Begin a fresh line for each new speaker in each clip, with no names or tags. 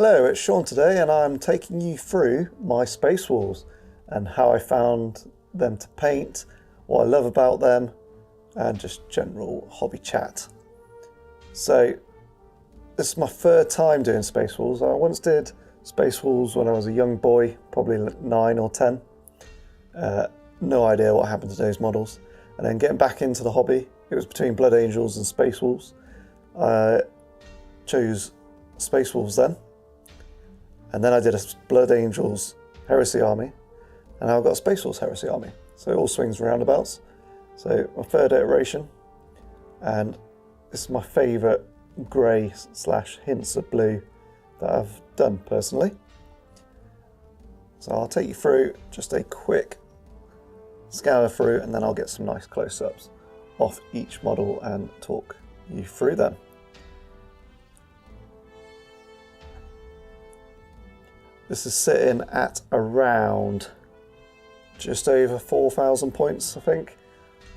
Hello, it's Sean today, and I'm taking you through my Space Wolves and how I found them to paint, what I love about them, and just general hobby chat. So, this is my third time doing Space Wolves. I once did Space Wolves when I was a young boy, probably 9 or 10. No idea what happened to those models. And then getting back into the hobby, it was between Blood Angels and Space Wolves. I chose Space Wolves then. And then I did a Blood Angels Heresy army, and now I've got a Space Wolves Heresy army. So it all swings and roundabouts. So my third iteration, and this is my favourite grey / hints of blue that I've done personally. So I'll take you through just a quick scour through, and then I'll get some nice close-ups off each model and talk you through them. This is sitting at around just over 4,000 points, I think.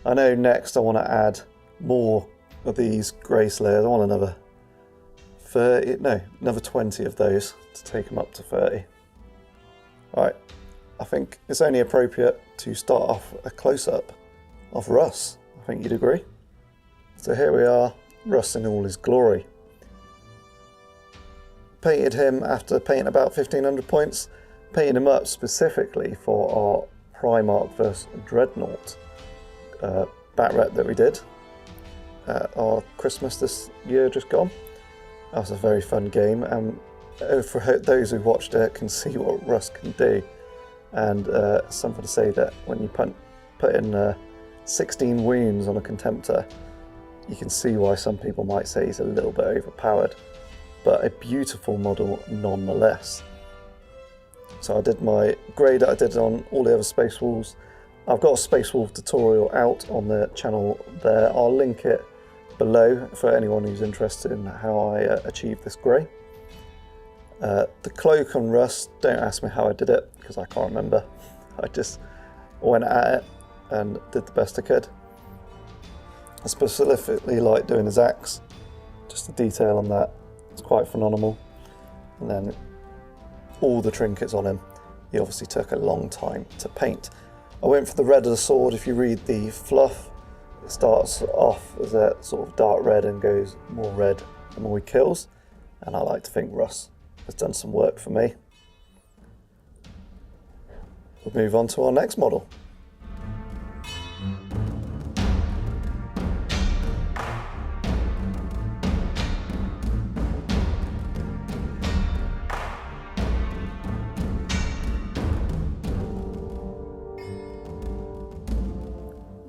I know next I want to add more of these grey slayers. I want another 20 of those to take them up to 30. Right, I think it's only appropriate to start off a close-up of Russ. I think you'd agree. So here we are, Russ in all his glory. Painted him after painting about 1,500 points, painted him up specifically for our Primarch vs Dreadnought bat rep that we did at our Christmas this year just gone. That was a very fun game, and for those who watched it can see what Russ can do, and something to say that when you put in 16 wounds on a Contemptor, you can see why some people might say he's a little bit overpowered. But a beautiful model nonetheless. So I did my grade that I did on all the other Space Wolves. I've got a Space Wolf tutorial out on the channel there. I'll link it below for anyone who's interested in how I achieved this grey. The cloak on Russ, don't ask me how I did it, because I can't remember. I just went at it and did the best I could. I specifically like doing his axe, just the detail on that. It's quite phenomenal. And then all the trinkets on him, he obviously took a long time to paint. I went for the red of the sword. If you read the fluff, it starts off as a sort of dark red and goes more red the more he kills. And I like to think Russ has done some work for me. We'll move on to our next model.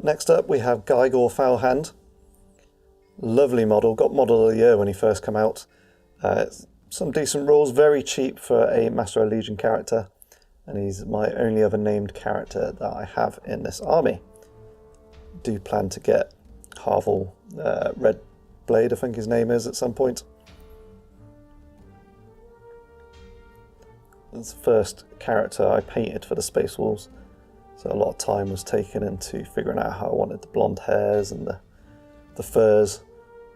Next up we have Gaigor Foulhand. Lovely model, got model of the year when he first came out. Some decent rules, very cheap for a Master of Legion character, and he's my only other named character that I have in this army. Do plan to get Harvel Red Blade, I think his name is, at some point. That's the first character I painted for the Space Wolves. So a lot of time was taken into figuring out how I wanted the blonde hairs and the furs,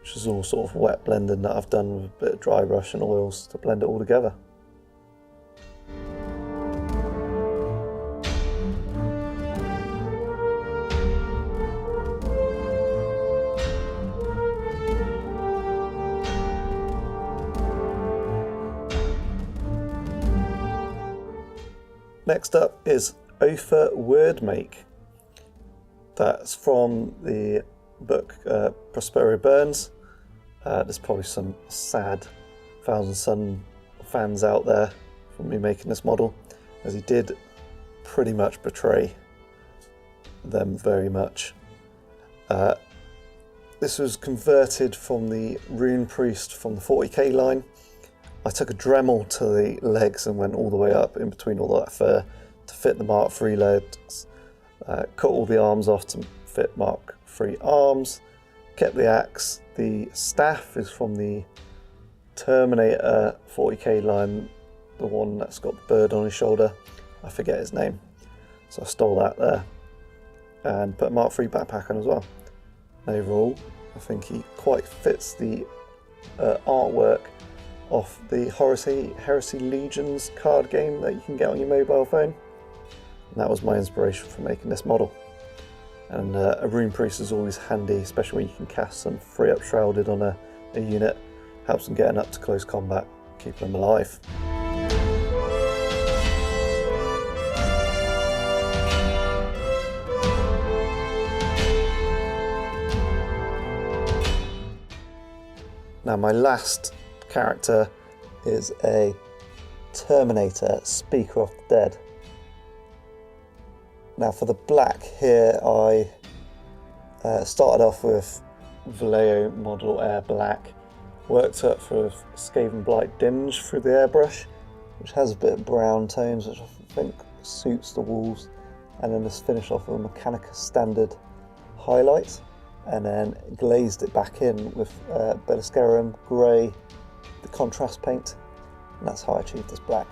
which is all sort of wet blending that I've done with a bit of dry brush and oils to blend it all together. Next up is Ophir Wordmake. That's from the book Prospero Burns. There's probably some sad Thousand Sun fans out there for me making this model, as he did pretty much betray them very much. This was converted from the Rune Priest from the 40k line. I took a Dremel to the legs and went all the way up in between all that fur to fit the Mark III legs, cut all the arms off to fit Mark III arms, kept the axe. The staff is from the Terminator 40k line, the one that's got the bird on his shoulder. I forget his name, so I stole that there and put a Mark III backpack on as well. Overall, I think he quite fits the artwork off the Horus Heresy Legions card game that you can get on your mobile phone. And that was my inspiration for making this model. And a Rune Priest is always handy, especially when you can cast some free up Shrouded on a unit. Helps them getting up to close combat, keeping them alive. Now my last character is a Terminator, Speaker of the Dead. Now for the black here, I started off with Vallejo Model Air Black, worked up for Skaven Blight Dinge through the airbrush, which has a bit of brown tones, which I think suits the wolves, and then just finished off with a Mechanica Standard highlight, and then glazed it back in with Beliscarum Grey, the contrast paint, and that's how I achieved this black.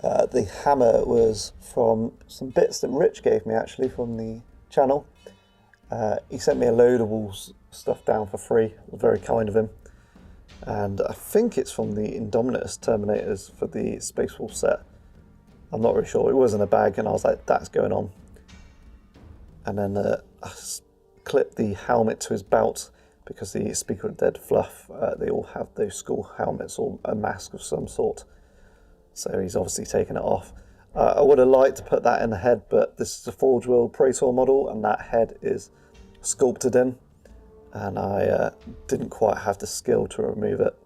The hammer was from some bits that Rich gave me actually from the channel. He sent me a load of Wolves stuff down for free, it was very kind of him. And I think it's from the Indominus Terminators for the Space Wolf set. I'm not really sure, it was in a bag and I was like, that's going on. And then I clipped the helmet to his belt because the Speaker of the Dead fluff, they all have those skull helmets or a mask of some sort. So he's obviously taken it off. I would have liked to put that in the head, but this is a Forge World Praetor model and that head is sculpted in, and I didn't quite have the skill to remove it.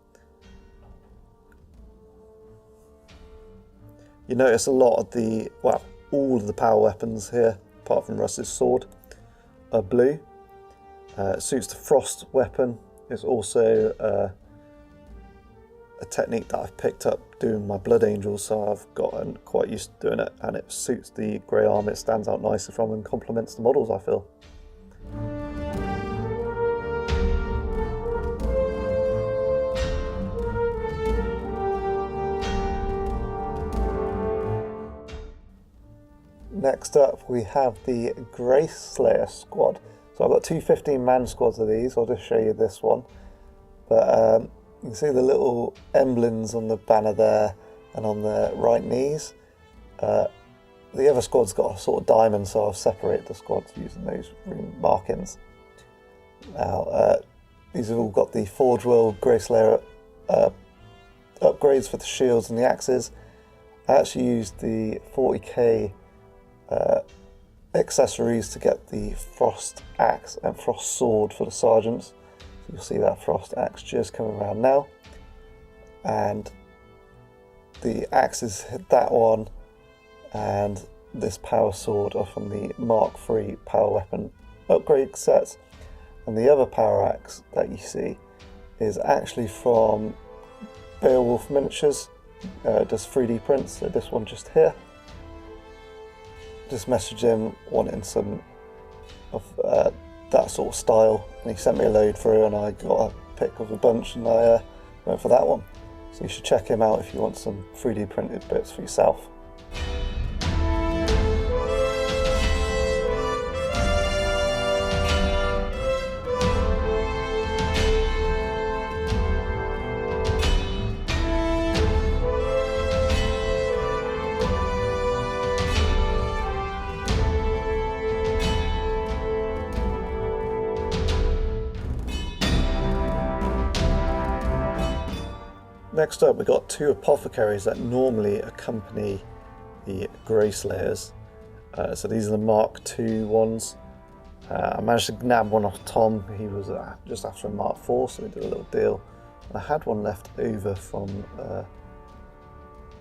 You notice a lot of the, well, all of the power weapons here, apart from Russ's sword, are blue. It suits the Frost weapon. It's also a technique that I've picked up doing my Blood Angels, so I've gotten quite used to doing it, and it suits the grey armour. It stands out nicely from and complements the models, I feel. Next up we have the Grace Slayer squad. So I've got two 15-man squads of these. I'll just show you this one. But you can see the little emblems on the banner there and on the right knees. The other squad's got a sort of diamond, so I'll separate the squads using those rune markings. Now, these have all got the Forge World Grace Layer upgrades for the shields and the axes. I actually used the 40k accessories to get the Frost Axe and Frost Sword for the sergeants. So you'll see that Frost Axe just coming around now. And the axes hit that one, and this power sword are from the Mark III power weapon upgrade sets. And the other power axe that you see is actually from Beowulf Miniatures, does 3D prints, so this one just here. Just messaged him wanting some of that sort of style, and he sent me a load through and I got a pick of a bunch and I went for that one. So you should check him out if you want some 3D printed bits for yourself. Next up, we've got two Apothecaries that normally accompany the Grey Slayers. So these are the Mark II ones. I managed to nab one off Tom. He was just after a Mark IV, so we did a little deal. I had one left over from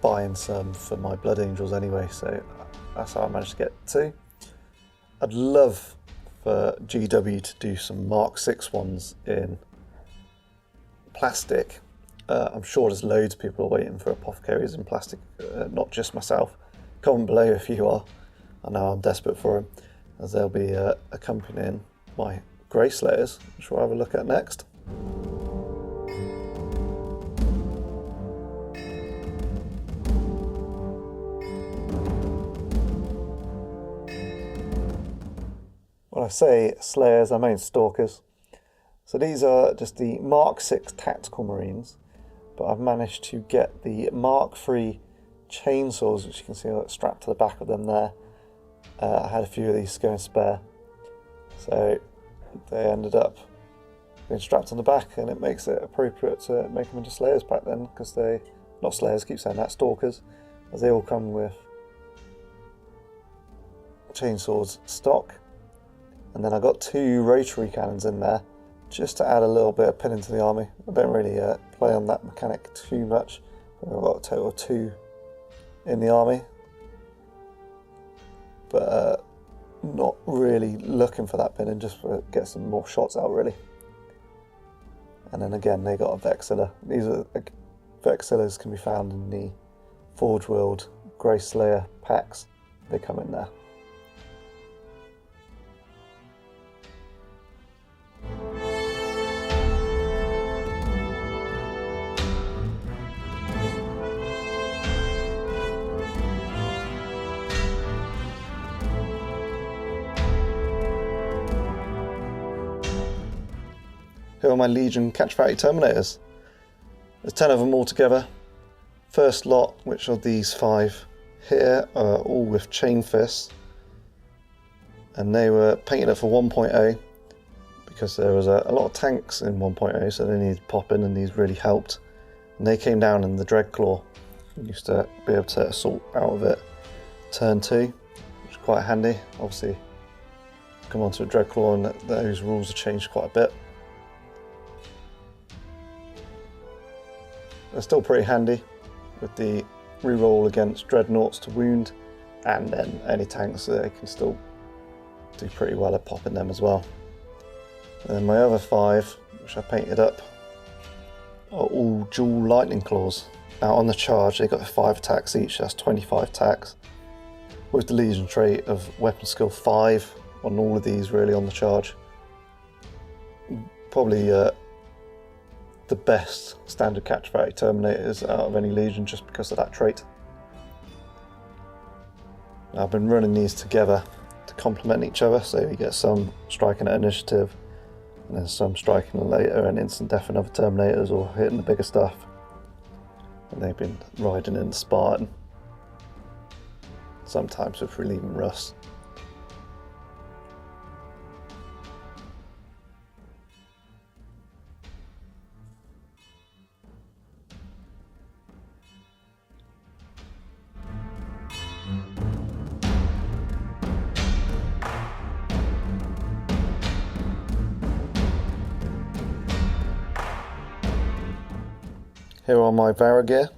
buying some for my Blood Angels anyway, so that's how I managed to get two. I'd love for GW to do some Mark VI ones in plastic. I'm sure there's loads of people waiting for Apothecaries in plastic, not just myself. Comment below if you are. I know I'm desperate for them, as they'll be accompanying my Grey Slayers, which we'll have a look at next. When I say Slayers, I mean Stalkers. So these are just the Mark VI Tactical Marines. but I've managed to get the Mark III chainsaws, which you can see strapped to the back of them there. I had a few of these going spare, so they ended up being strapped on the back, and it makes it appropriate to make them into Slayers back then, because they, not Slayers, I keep saying that, Stalkers, as they all come with chainsaws stock. And then I got 2 rotary cannons in there just to add a little bit of pinning to the army. I don't really play on that mechanic too much. I've got a total of 2 in the army, but not really looking for that pinning, just to get some more shots out really. And then again, they got a Vexilla. These are Vexillas can be found in the Forge World Grey Slayer packs. They come in there. Here are my Legion Catch Fatty Terminators. There's 10 of them all together. First lot, which are these 5 here, are all with chain fists. And they were painted up for 1.0 because there was a lot of tanks in 1.0, so they needed popping, and these really helped. And they came down in the Dreadclaw. We used to be able to assault out of it turn 2, which is quite handy. Obviously, come onto a Dreadclaw and those rules have changed quite a bit. They're still pretty handy with the reroll against dreadnoughts to wound, and then any tanks, they can still do pretty well at popping them as well. And then my other 5, which I painted up, are all dual lightning claws. Now on the charge they got 5 attacks each, that's 25 attacks, with the Legion trait of weapon skill 5 on all of these really on the charge. Probably the best standard catch fatty Terminators out of any Legion, just because of that trait. Now, I've been running these together to complement each other, so you get some striking at initiative and then some striking later and instant death in other Terminators or hitting the bigger stuff. And they've been riding in the Spartan, sometimes with relieving Russ. Here are my Varro gear,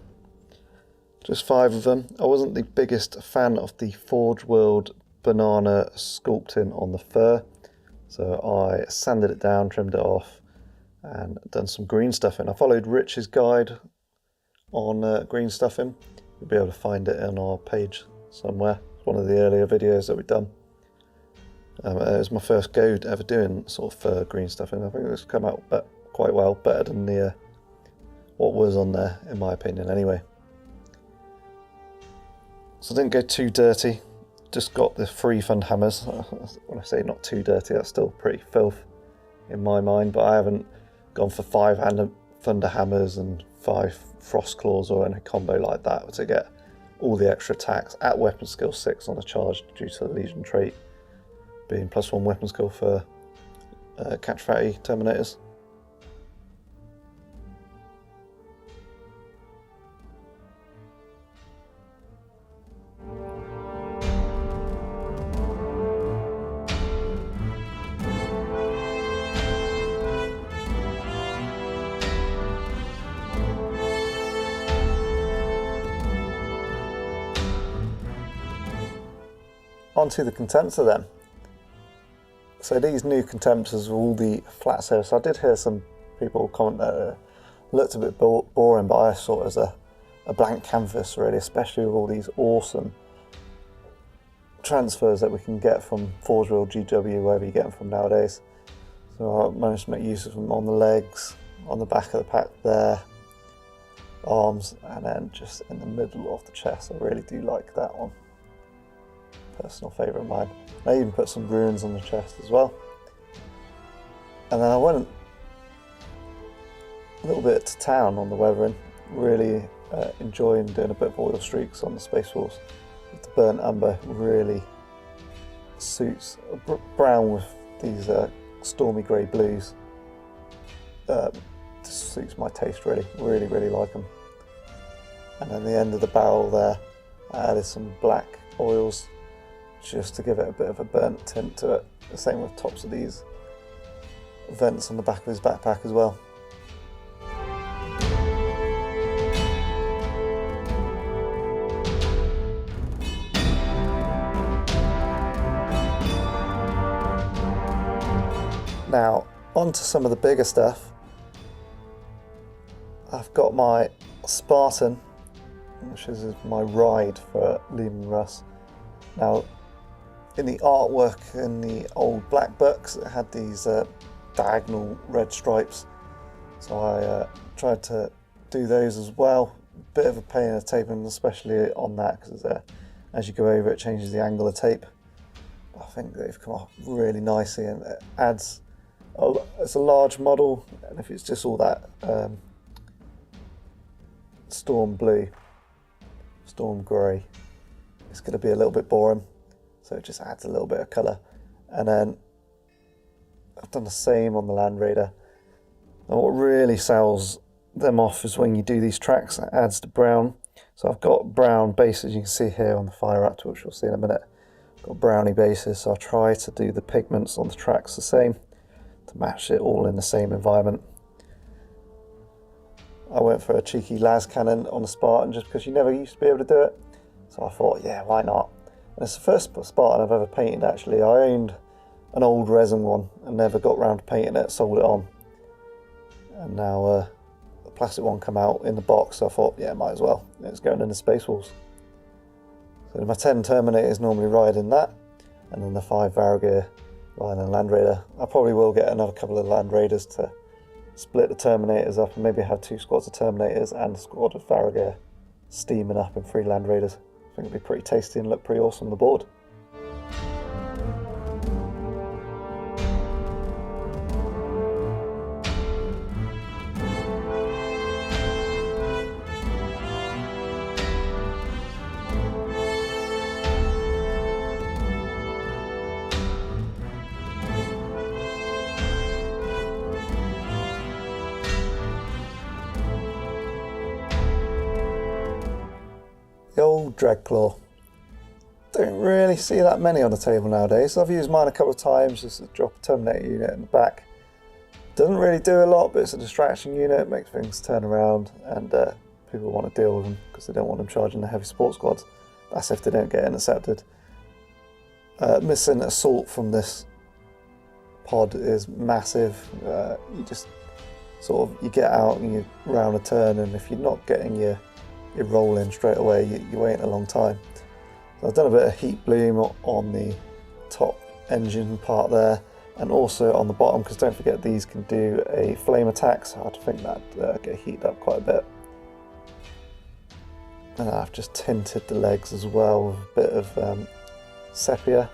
just 5 of them. I wasn't the biggest fan of the Forge World banana sculpting on the fur, so I sanded it down, trimmed it off, and done some green stuffing. I followed Rich's guide on green stuffing. You'll be able to find it on our page somewhere. It's one of the earlier videos that we've done. It was my first go ever doing sort of fur green stuffing. I think it's come out quite well, better than the what was on there, in my opinion anyway. So I didn't go too dirty, just got the 3 Thunder Hammers. When I say not too dirty, that's still pretty filth in my mind, but I haven't gone for 5 Thunder Hammers and 5 Frost Claws or any combo like that to get all the extra attacks at weapon skill 6 on the charge, due to the Legion trait being +1 weapon skill for catch fatty Terminators. Onto the Condenser then. So these new Condensers are all the flat surface. I did hear some people comment that it looked a bit boring, but I saw it as a blank canvas really, especially with all these awesome transfers that we can get from Forge World, GW, wherever you get them from nowadays. So I managed to make use of them on the legs, on the back of the pack there, arms, and then just in the middle of the chest. I really do like that one. Personal favourite of mine. I even put some runes on the chest as well. And then I went a little bit to town on the weathering. really enjoying doing a bit of oil streaks on the Space Wolves. With the burnt umber really suits brown with these stormy grey blues. Just suits my taste really, really like them. And then the end of the barrel there, I added some black oils just to give it a bit of a burnt tint to it. The same with tops of these vents on the back of his backpack as well. Now, on to some of the bigger stuff. I've got my Spartan, which is my ride for Lehman Russ. Now, in the artwork in the old black books, it had these diagonal red stripes. So I tried to do those as well. Bit of a pain of taping, especially on that, because as you go over it changes the angle of tape. I think they've come off really nicely, and it adds, it's a large model, and if it's just all that storm blue, storm grey, it's going to be a little bit boring, so it just adds a little bit of colour. And then I've done the same on the Land Raider. And what really sells them off is when you do these tracks, it adds the brown. So I've got brown bases, you can see here on the Fire Raptor, which we'll see in a minute. I've got browny bases, so I'll try to do the pigments on the tracks the same, to match it all in the same environment. I went for a cheeky las cannon on the Spartan just because you never used to be able to do it. So I thought, yeah, why not? And it's the first Spartan I've ever painted actually. I owned an old resin one and never got round to painting it, sold it on. And now the plastic one come out in the box, so I thought, yeah, might as well. It's going in the Space Wolves. So my 10 Terminators normally ride in that, and then the 5 Varro riding a Land Raider. I probably will get another couple of Land Raiders to split the Terminators up and maybe have 2 squads of Terminators and a squad of Varro steaming up in 3 Land Raiders. I think it'd be pretty tasty and look pretty awesome on the board. The old Dreadclaw. Don't really see that many on the table nowadays. I've used mine a couple of times just to drop a Terminator unit in the back. Doesn't really do a lot, but it's a distraction unit, makes things turn around, and people want to deal with them because they don't want them charging the heavy support squads. That's if they don't get intercepted. Missing assault from this pod is massive. You just sort of, you get out and you round a turn, and if you're not getting your roll in straight away, you wait a long time. So I've done a bit of heat bloom on the top engine part there, and also on the bottom, because don't forget these can do a flame attack, so I'd think that get heated up quite a bit. And I've just tinted the legs as well with a bit of sepia,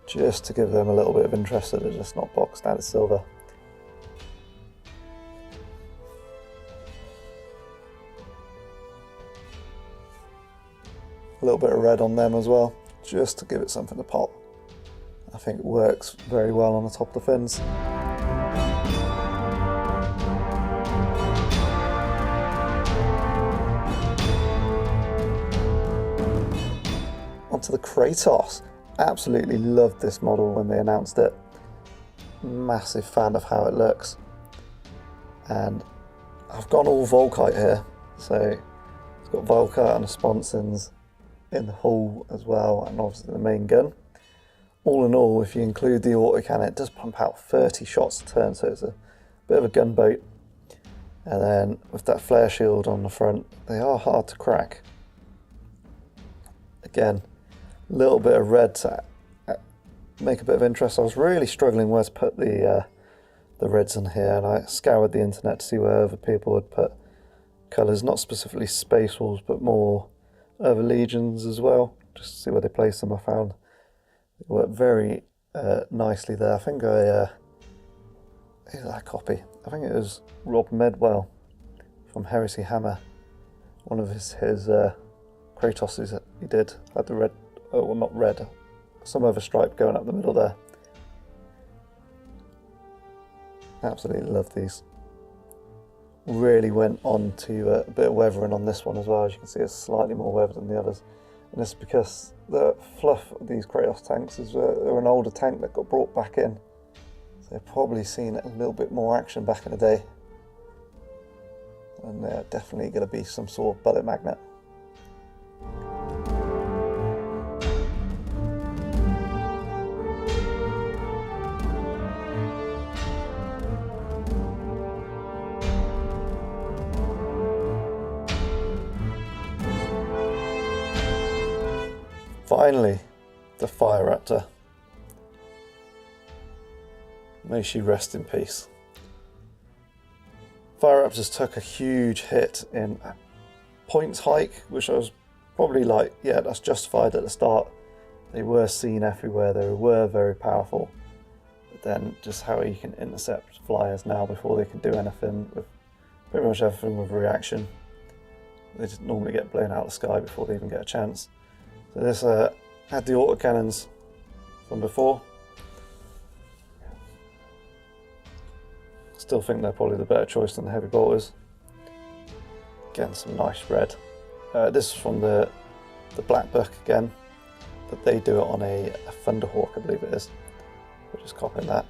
just to give them a little bit of interest so they're just not boxed standard silver. A little bit of red on them as well, just to give it something to pop. I think it works very well on the top of the fins. Onto the Kratos. Absolutely loved this model when they announced it. Massive fan of how it looks. And I've gone all Volkite here, so it's got Volkite and the sponsons in the hull as well, and obviously the main gun. All in all, if you include the autocannon, it does pump out 30 shots a turn, so it's a bit of a gunboat. And then with that flare shield on the front, they are hard to crack. Again, a little bit of red to make a bit of interest. I was really struggling where to put the reds in here, and I scoured the internet to see where other people would put colours, not specifically Space Wolves, but more other legions as well, just to see where they place them. I found they work very nicely there. I think who's that copy? I think it was Rob Medwell from Heresy Hammer One of his Kratos he did had the red, oh well, not red, some other stripe going up the middle there. Absolutely love these. Really went on to a bit of weathering on this one as well. As you can see, it's slightly more weathered than the others, and it's because the fluff of these Kratos tanks is they're an older tank that got brought back in, so they've probably seen a little bit more action back in the day, and they're definitely going to be some sort of bullet magnet. Finally, the Fire Raptor. May she rest in peace. Fire Raptors took a huge hit in points hike, which I was probably like, yeah, that's justified at the start. They were seen everywhere, they were very powerful. But then just how you can intercept flyers now before they can do anything, with pretty much everything with reaction. They just normally get blown out of the sky before they even get a chance. So this had the autocannons from before. Still think they're probably the better choice than the heavy bolters. Again, some nice red. This is from the Black Book again, but they do it on a Thunderhawk, I believe it is. We're just copying that.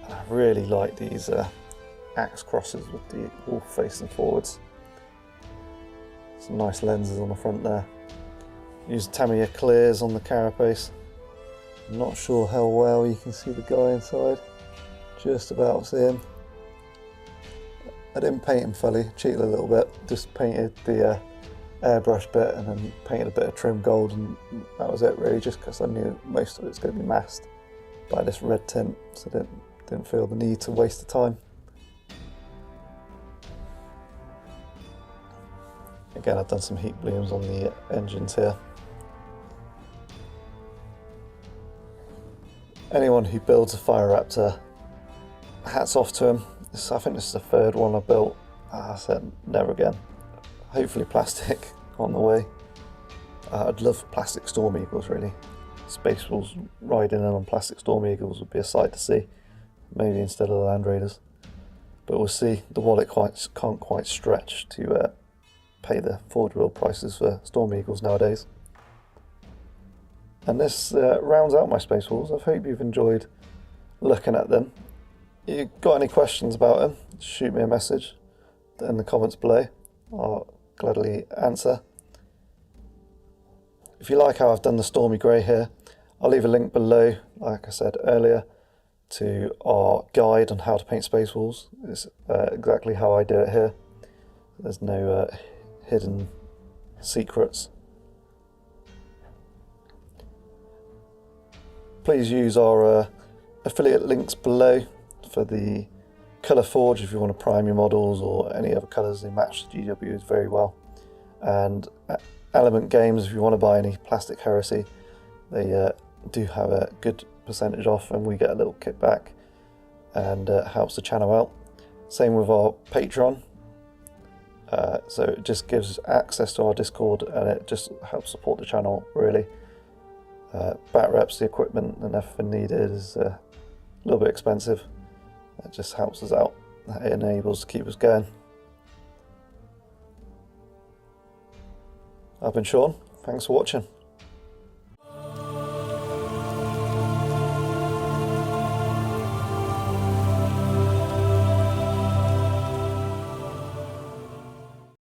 And I really like these axe crosses with the wolf facing forwards. Some nice lenses on the front there. Use Tamiya clears on the carapace. I'm not sure how well you can see the guy inside. Just about see him. I didn't paint him fully, cheated a little bit. Just painted the airbrush bit and then painted a bit of trim gold, and that was it really, just because I knew most of it's going to be masked by this red tint, so I didn't feel the need to waste the time. Again, I've done some heat blooms on the engines here. Anyone who builds a Fire Raptor, hats off to him. I think this is the third one I built. I said never again. Hopefully plastic on the way. I'd love plastic Storm Eagles really. Space Wolves riding in on plastic Storm Eagles would be a sight to see. Maybe instead of the Land Raiders. But we'll see. The wallet can't quite stretch to pay the Forge World prices for Storm Eagles nowadays. And this rounds out my Space Wolves. I hope you've enjoyed looking at them. If you've got any questions about them, shoot me a message in the comments below. I'll gladly answer. If you like how I've done the Stormy Grey here, I'll leave a link below, like I said earlier, to our guide on how to paint Space Wolves. It's exactly how I do it here. There's no hidden secrets. Please use our affiliate links below for the colour forge if you want to prime your models, or any other colours. They match the GWs very well. And Element Games, if you want to buy any Plastic Heresy, they do have a good percentage off, and we get a little kickback, and helps the channel out. Same with our Patreon. So it just gives access to our Discord, and it just helps support the channel really. Bat reps, the equipment and everything needed is a little bit expensive. It just helps us out. It enables to keep us going. I've been Sean. Thanks for watching.